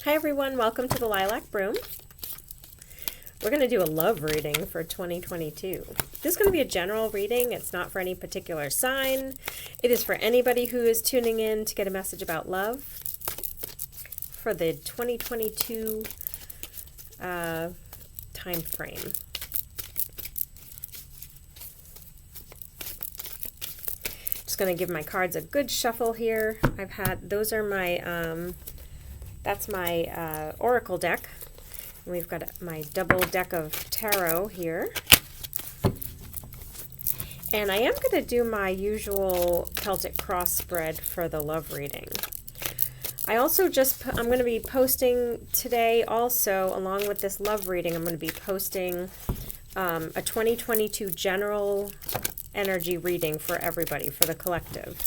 Hi everyone, welcome to the Lilac Broom. We're going to do a love reading for 2022. This is going to be a general reading. It's not for any particular sign. It is for anybody who is tuning in to get a message about love for the 2022 time frame. Just going to give my cards a good shuffle here. Those are my, that's my oracle deck. And we've got my double deck of tarot here. And I am going to do my usual Celtic cross spread for the love reading. I also I'm going to be posting today also, along with this love reading, I'm going to be posting a 2022 general energy reading for everybody, for the collective.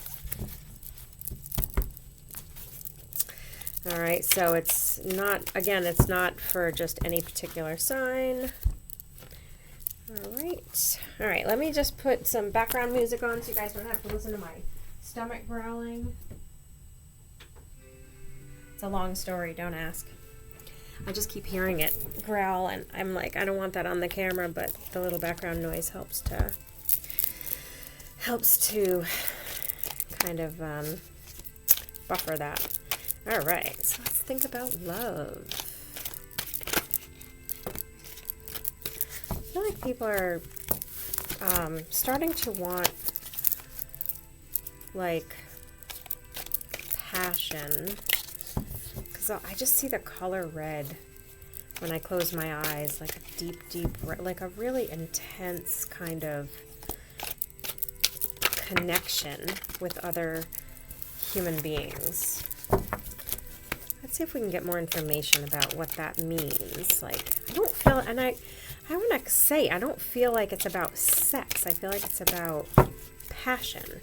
All right, so it's not for just any particular sign. All right, let me just put some background music on so you guys don't have to listen to my stomach growling. It's a long story, don't ask. I just keep hearing it growl, and I'm like, I don't want that on the camera, but the little background noise helps to kind of buffer that. All right, so let's think about love. I feel like people are starting to want, like, passion. Because I just see the color red when I close my eyes, like a deep red, like a really intense kind of connection with other human beings. Let's see if we can get more information about what that means. Like, I don't feel, and I want to say, I don't feel like it's about sex. I feel like it's about passion.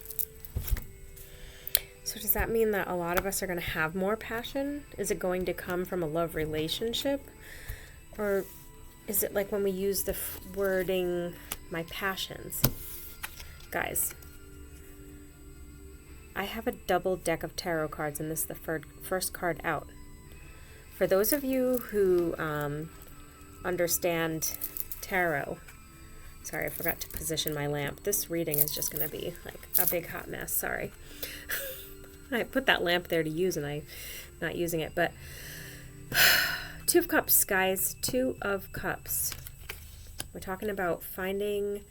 So does that mean that a lot of us are going to have more passion? Is it going to come from a love relationship? Or is it like when we use the wording, my passions? Guys, I have a double deck of tarot cards, and this is the first card out. For those of you who understand tarot, sorry, I forgot to position my lamp. This reading is just going to be like a big hot mess, sorry. I put that lamp there to use, and I'm not using it, but Two of Cups, guys, Two of Cups. We're talking about finding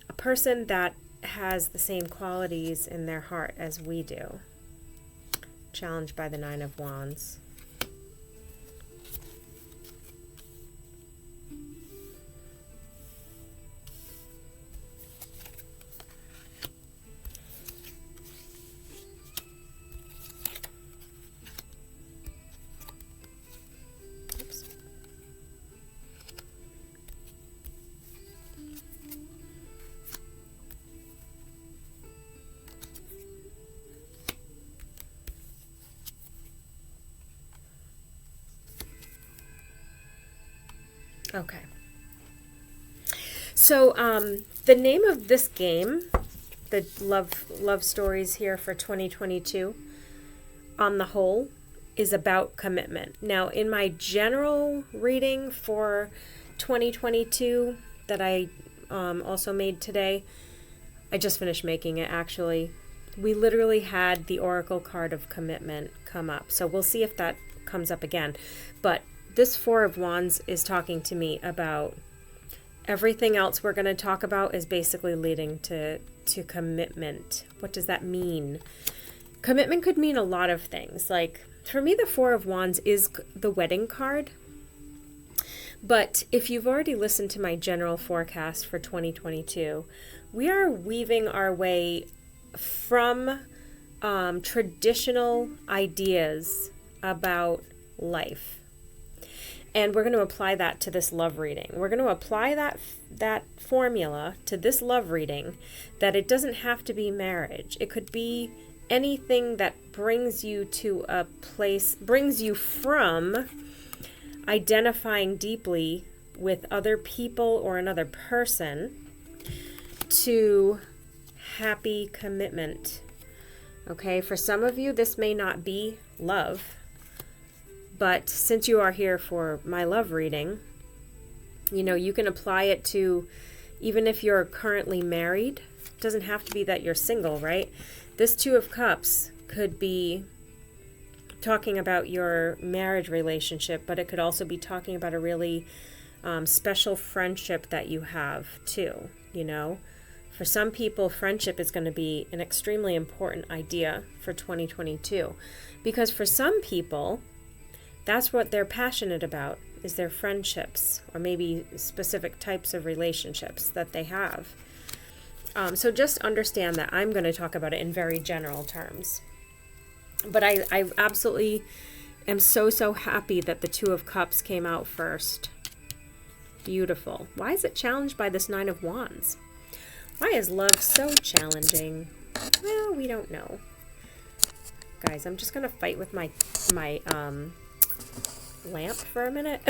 a person that has the same qualities in their heart as we do. Challenged by the Nine of Wands. Oops. Okay. So the name of this game, the love stories here for 2022, on the whole, is about commitment. Now, in my general reading for 2022 that I also made today, I just finished making it actually. We literally had the oracle card of commitment come up. So we'll see if that comes up again. But this Four of Wands is talking to me about everything else we're going to talk about is basically leading to commitment. What does that mean? Commitment could mean a lot of things. Like, for me, the Four of Wands is the wedding card. But if you've already listened to my general forecast for 2022, we are weaving our way from traditional ideas about life. And we're going to apply that to this love reading. We're going to apply that formula to this love reading, that it doesn't have to be marriage. It could be anything that brings you to a place, brings you from identifying deeply with other people or another person to happy commitment. Okay, for some of you, this may not be love, But since you are here for my love reading, you can apply it to, even if you're currently married, it doesn't have to be that you're single, right? This Two of Cups could be talking about your marriage relationship, but it could also be talking about a really special friendship that you have too, For some people, friendship is going to be an extremely important idea for 2022, because for some people, that's what they're passionate about, is their friendships, or maybe specific types of relationships that they have. So just understand that I'm going to talk about it in very general terms. But I absolutely am so happy that the Two of Cups came out first. Beautiful. Why is it challenged by this Nine of Wands? Why is love so challenging? Well, we don't know. Guys, I'm just going to fight with my lamp for a minute.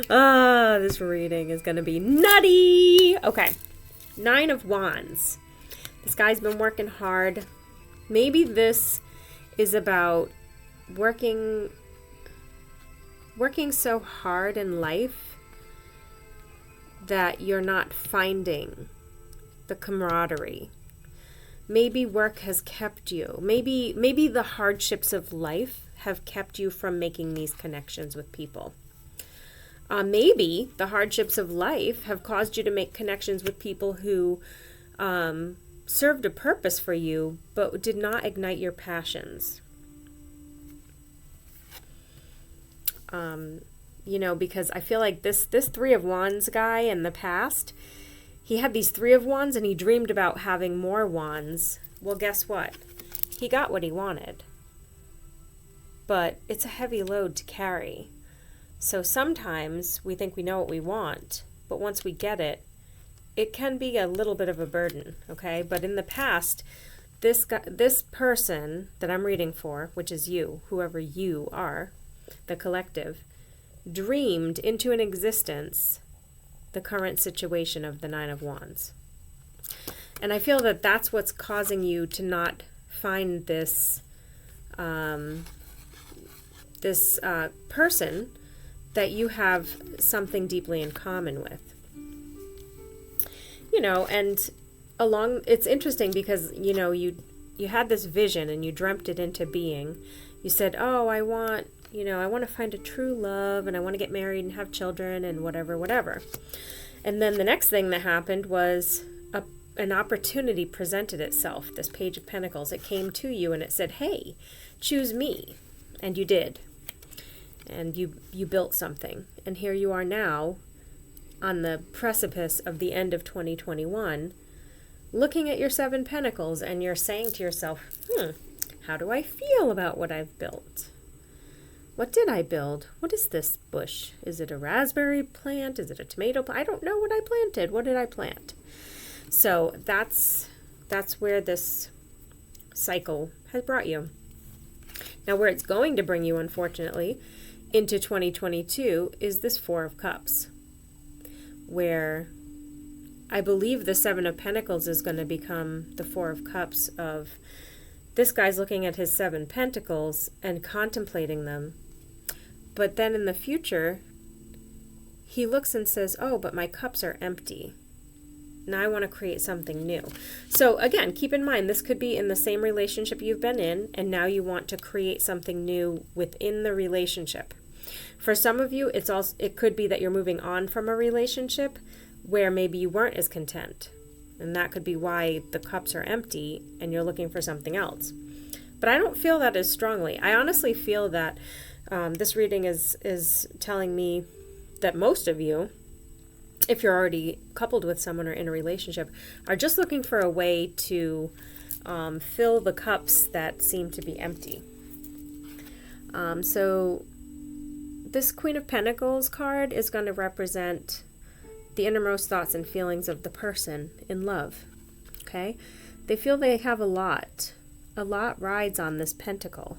This reading is going to be nutty. Okay. Nine of Wands. This guy's been working hard. Maybe this is about working so hard in life that you're not finding the camaraderie. Maybe work has kept you. Maybe the hardships of life have kept you from making these connections with people. Maybe the hardships of life have caused you to make connections with people who served a purpose for you, but did not ignite your passions. Because I feel like this Three of Wands guy in the past, he had these Three of Wands and he dreamed about having more wands. Well, guess what? He got what he wanted. But it's a heavy load to carry. So sometimes we think we know what we want, but once we get it, it can be a little bit of a burden, okay? But in the past, this person that I'm reading for, which is you, whoever you are, the collective, dreamed into an existence the current situation of the Nine of Wands. And I feel that that's what's causing you to not find this person that you have something deeply in common with. And it's interesting because, you had this vision and you dreamt it into being. You said, oh, I want to find a true love and I want to get married and have children and whatever. And then the next thing that happened was an opportunity presented itself, this Page of Pentacles. It came to you and it said, hey, choose me. And you did. And you built something. And here you are now on the precipice of the end of 2021, looking at your Seven Pentacles, and you're saying to yourself, how do I feel about what I've built? What did I build? What is this bush? Is it a raspberry plant? Is it a tomato plant? I don't know what I planted. What did I plant? So that's where this cycle has brought you. Now, where it's going to bring you, unfortunately, into 2022 is this Four of Cups, where I believe the Seven of Pentacles is going to become the Four of Cups of this guy's looking at his Seven Pentacles and contemplating them. But then in the future, he looks and says, oh, but my cups are empty. Now I want to create something new. So again, keep in mind, this could be in the same relationship you've been in, and now you want to create something new within the relationship. For some of you, it could be that you're moving on from a relationship where maybe you weren't as content. And that could be why the cups are empty and you're looking for something else. But I don't feel that as strongly. I honestly feel that this reading is telling me that most of you, if you're already coupled with someone or in a relationship, are just looking for a way to fill the cups that seem to be empty. So this Queen of Pentacles card is going to represent the innermost thoughts and feelings of the person in love. Okay? They feel they have a lot. A lot rides on this pentacle.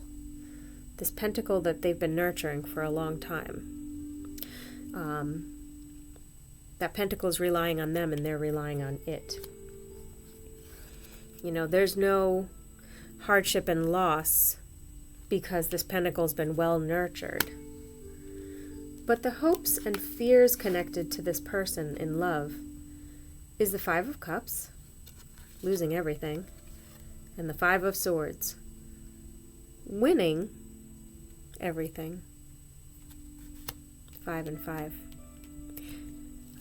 This pentacle that they've been nurturing for a long time. That pentacle is relying on them and they're relying on it. There's no hardship and loss because this pentacle's been well nurtured. But the hopes and fears connected to this person in love is the Five of Cups, losing everything, and the Five of Swords, winning everything. 5 and 5.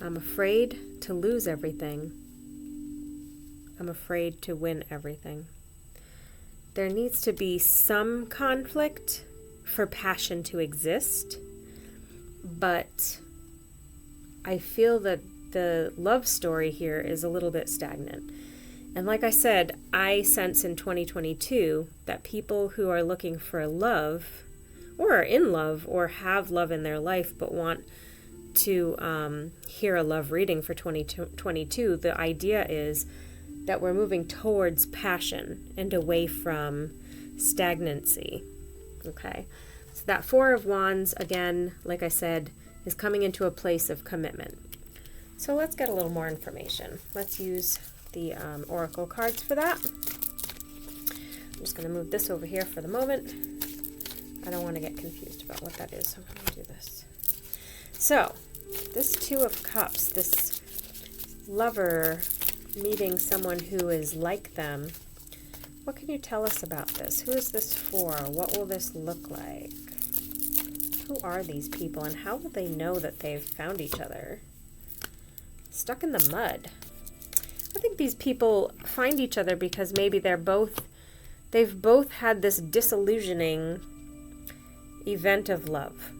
I'm afraid to lose everything. I'm afraid to win everything. There needs to be some conflict for passion to exist, but I feel that the love story here is a little bit stagnant. And like I said, I sense in 2022 that people who are looking for love, or are in love, or have love in their life, but want to hear a love reading for 2022, the idea is that we're moving towards passion and away from stagnancy. Okay, so that Four of Wands, again, like I said, is coming into a place of commitment. So let's get a little more information. Let's use the oracle cards for that. I'm just going to move this over here for the moment. I don't want to get confused about what that is, so I'm going to do this. So, this Two of Cups, this lover meeting someone who is like them. What can you tell us about this? Who is this for? What will this look like? Who are these people, and how will they know that they've found each other? Stuck in the mud. I think these people find each other because maybe they've both had this disillusioning event of love.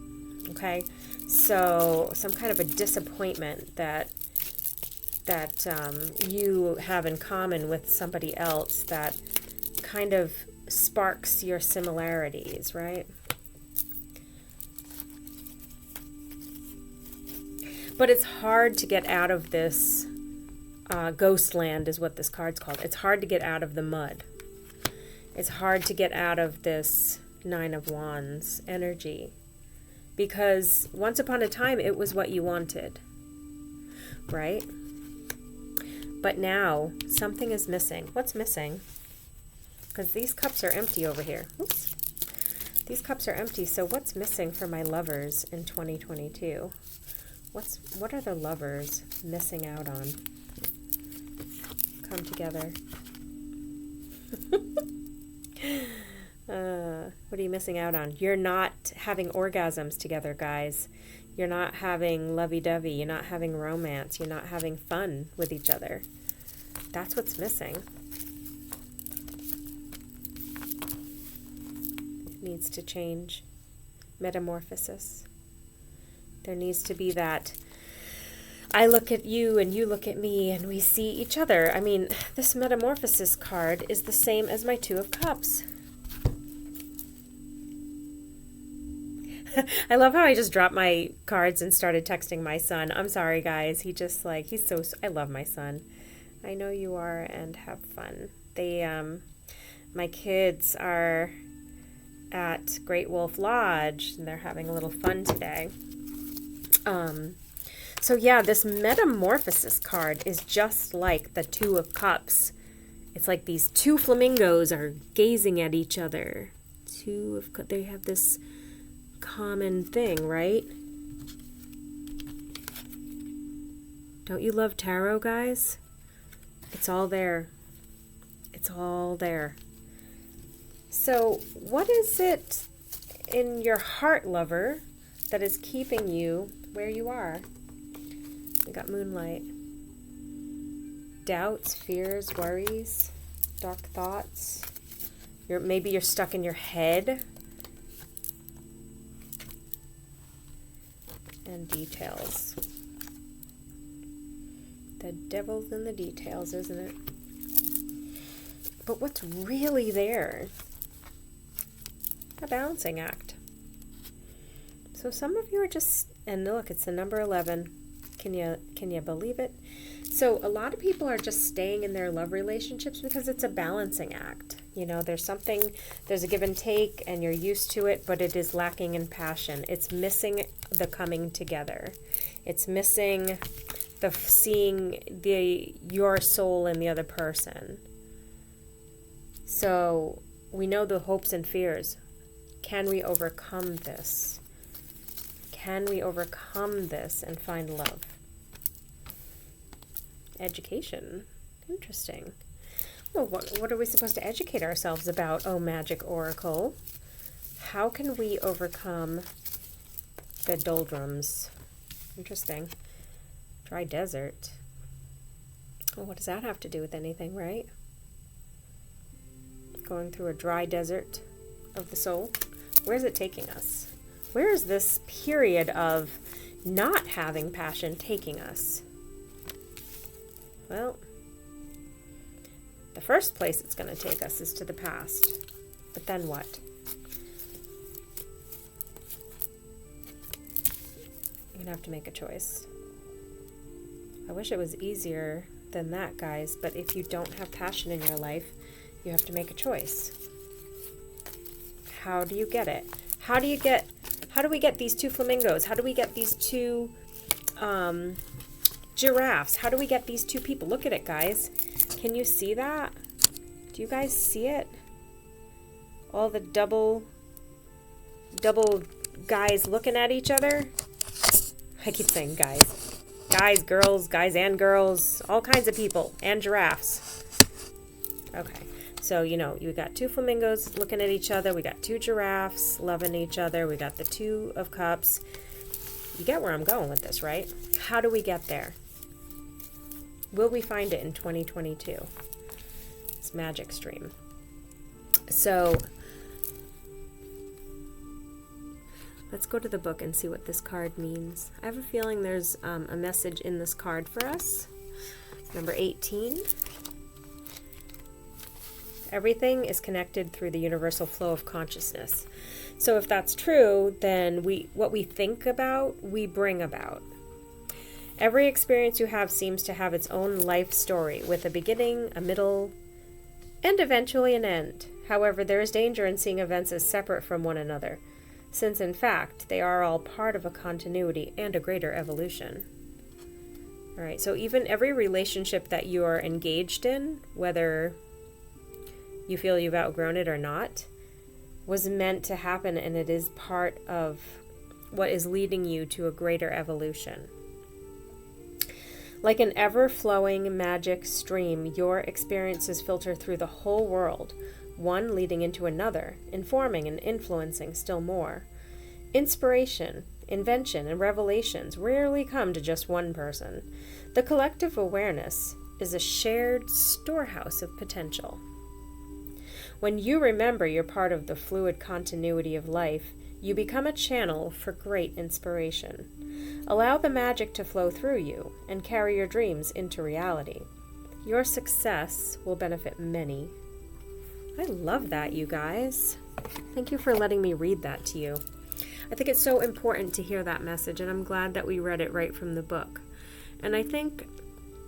Okay? So some kind of a disappointment that you have in common with somebody else that kind of sparks your similarities, right? But it's hard to get out of this ghost land is what this card's called. It's hard to get out of the mud. It's hard to get out of this Nine of Wands energy. Because once upon a time, it was what you wanted, right? But now, something is missing. What's missing? Because these cups are empty over here. Oops. These cups are empty, so what's missing for my lovers in 2022? What are the lovers missing out on? Come together. What are you missing out on? You're not having orgasms together, guys. You're not having lovey-dovey. You're not having romance. You're not having fun with each other. That's what's missing. It needs to change. Metamorphosis. There needs to be that I look at you and you look at me and we see each other. I mean, this metamorphosis card is the same as my Two of Cups. I love how I just dropped my cards and started texting my son. I'm sorry, guys. I love my son. I know you are, and have fun. My kids are at Great Wolf Lodge, and they're having a little fun today. So yeah, this metamorphosis card is just like the Two of Cups. It's like these two flamingos are gazing at each other. They have this common thing, right? Don't you love tarot, guys? It's all there. It's all there. So what is it in your heart, lover, that is keeping you where you are? We got moonlight. Doubts, fears, worries, dark thoughts. Maybe you're stuck in your head. And details. The devil's in the details, isn't it? But what's really there? A balancing act. So some of you are just, and look, it's the number 11. Can you believe it? So a lot of people are just staying in their love relationships because it's a balancing act. You know, there's a give and take, and you're used to it, but it is lacking in passion. It's missing the coming together. It's missing the seeing your soul in the other person. So we know the hopes and fears. Can we overcome this? Can we overcome this and find love? Education. Interesting. Well, what are we supposed to educate ourselves about? Oh, magic oracle. How can we overcome the doldrums? Interesting. Dry desert. Well, what does that have to do with anything, right? Going through a dry desert of the soul. Where is it taking us? Where is this period of not having passion taking us? Well, the first place it's going to take us is to the past. But then what? You're going to have to make a choice. I wish it was easier than that, guys, but if you don't have passion in your life, you have to make a choice. How do you get it? How do we get these two flamingos? How do we get these two giraffes? How do we get these two people? Look at it, guys. Can you see that? Do you guys see it? All the double guys looking at each other. I keep saying guys. Guys, girls, guys and girls, all kinds of people, and giraffes. Okay, so, you got two flamingos looking at each other. We got two giraffes loving each other. We got the Two of Cups. You get where I'm going with this, right? How do we get there? Will we find it in 2022? It's magic stream. So let's go to the book and see what this card means. I have a feeling there's a message in this card for us. Number 18. Everything is connected through the universal flow of consciousness. So if that's true, then what we think about, we bring about. Every experience you have seems to have its own life story, with a beginning, a middle, and eventually an end. However, there is danger in seeing events as separate from one another, since in fact they are all part of a continuity and a greater evolution. All right, so even every relationship that you are engaged in, whether you feel you've outgrown it or not, was meant to happen, and it is part of what is leading you to a greater evolution. Like an ever-flowing magic stream, your experiences filter through the whole world, one leading into another, informing and influencing still more. Inspiration, invention, and revelations rarely come to just one person. The collective awareness is a shared storehouse of potential. When you remember you're part of the fluid continuity of life, you become a channel for great inspiration. Allow the magic to flow through you and carry your dreams into reality. Your success will benefit many. I love that, you guys. Thank you for letting me read that to you. I think it's so important to hear that message, and I'm glad that we read it right from the book. And I think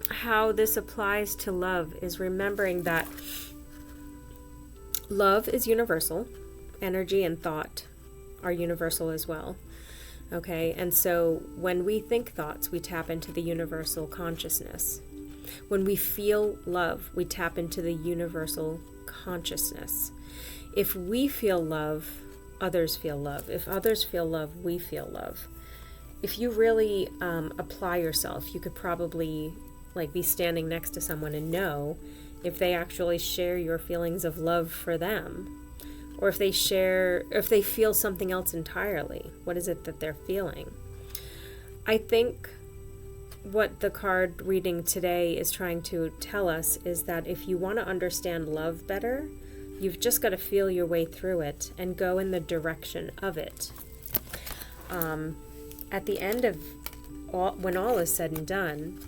how this applies to love is remembering that love is universal. Energy and thought are universal as well. Okay, and so when we think thoughts, we tap into the universal consciousness. When we feel love, we tap into the universal consciousness. If we feel love, others feel love. If others feel love, we feel love. If you really apply yourself, you could probably be standing next to someone and know if they actually share your feelings of love for them, or if they feel something else entirely. What is it that they're feeling? I think what the card reading today is trying to tell us is that if you want to understand love better, you've just got to feel your way through it and go in the direction of it. At the end of when all is said and done,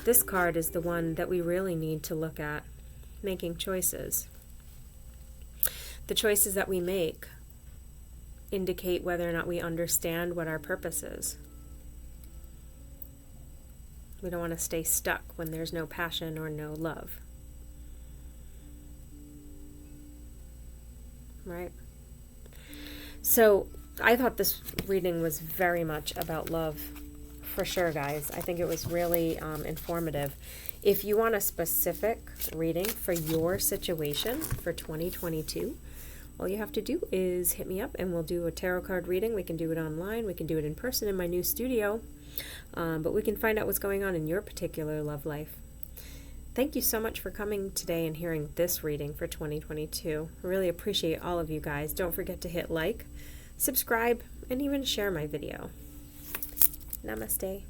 this card is the one that we really need to look at, making choices. The choices that we make indicate whether or not we understand what our purpose is. We don't want to stay stuck when there's no passion or no love. Right? So I thought this reading was very much about love, for sure, guys. I think it was really informative. If you want a specific reading for your situation for 2022, all you have to do is hit me up and we'll do a tarot card reading. We can do it online. We can do it in person in my new studio. But we can find out what's going on in your particular love life. Thank you so much for coming today and hearing this reading for 2022. I really appreciate all of you guys. Don't forget to hit like, subscribe, and even share my video. Namaste.